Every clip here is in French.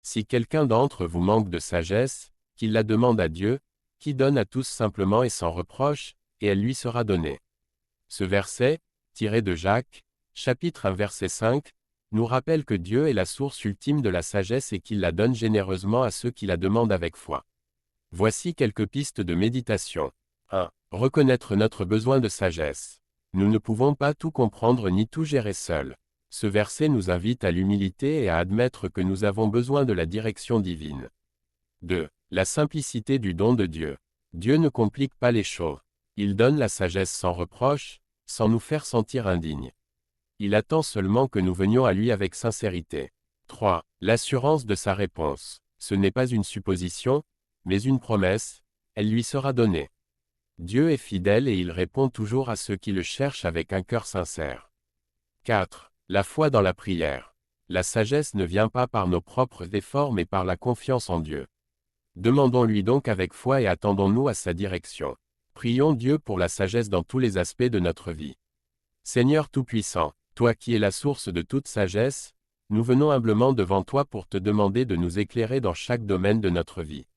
Si quelqu'un d'entre vous manque de sagesse, qu'il la demande à Dieu, qui donne à tous simplement et sans reproche, et elle lui sera donnée. Ce verset, tiré de Jacques, chapitre 1 verset 5, nous rappelle que Dieu est la source ultime de la sagesse et qu'il la donne généreusement à ceux qui la demandent avec foi. Voici quelques pistes de méditation. 1. Reconnaître notre besoin de sagesse. Nous ne pouvons pas tout comprendre ni tout gérer seuls. Ce verset nous invite à l'humilité et à admettre que nous avons besoin de la direction divine. 2. La simplicité du don de Dieu. Dieu ne complique pas les choses. Il donne la sagesse sans reproche, sans nous faire sentir indignes. Il attend seulement que nous venions à lui avec sincérité. 3. L'assurance de sa réponse. Ce n'est pas une supposition, mais une promesse, elle lui sera donnée. Dieu est fidèle et il répond toujours à ceux qui le cherchent avec un cœur sincère. 4. La foi dans la prière. La sagesse ne vient pas par nos propres efforts mais par la confiance en Dieu. Demandons-lui donc avec foi et attendons-nous à sa direction. Prions Dieu pour la sagesse dans tous les aspects de notre vie. Seigneur Tout-Puissant, toi qui es la source de toute sagesse, nous venons humblement devant toi pour te demander de nous éclairer dans chaque domaine de notre vie.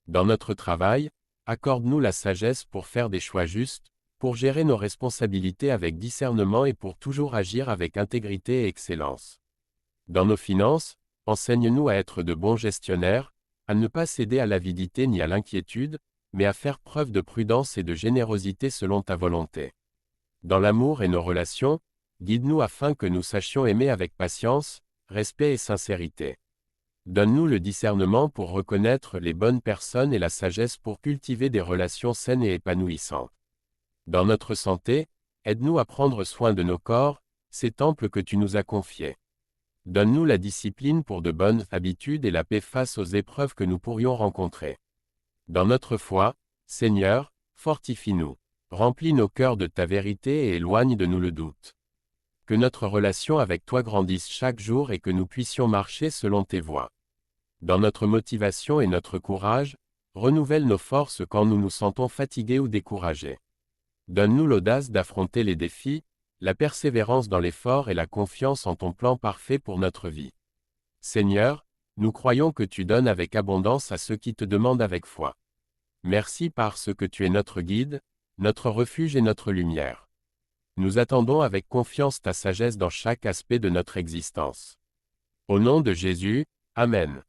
Dans notre travail, accorde-nous la sagesse pour faire des choix justes, pour gérer nos responsabilités avec discernement et pour toujours agir avec intégrité et excellence. Dans nos finances, enseigne-nous à être de bons gestionnaires, à ne pas céder à l'avidité ni à l'inquiétude, mais à faire preuve de prudence et de générosité selon ta volonté. Dans l'amour et nos relations, guide-nous afin que nous sachions aimer avec patience, respect et sincérité. Donne-nous le discernement pour reconnaître les bonnes personnes et la sagesse pour cultiver des relations saines et épanouissantes. Dans notre santé, aide-nous à prendre soin de nos corps, ces temples que tu nous as confiés. Donne-nous la discipline pour de bonnes habitudes et la paix face aux épreuves que nous pourrions rencontrer. Dans notre foi, Seigneur, fortifie-nous. Remplis nos cœurs de ta vérité et éloigne de nous le doute. Que notre relation avec toi grandisse chaque jour et que nous puissions marcher selon tes voies. Dans notre motivation et notre courage, renouvelle nos forces quand nous nous sentons fatigués ou découragés. Donne-nous l'audace d'affronter les défis, la persévérance dans l'effort et la confiance en ton plan parfait pour notre vie. Seigneur, nous croyons que tu donnes avec abondance à ceux qui te demandent avec foi. Merci parce que tu es notre guide, notre refuge et notre lumière. Nous attendons avec confiance ta sagesse dans chaque aspect de notre existence. Au nom de Jésus, Amen.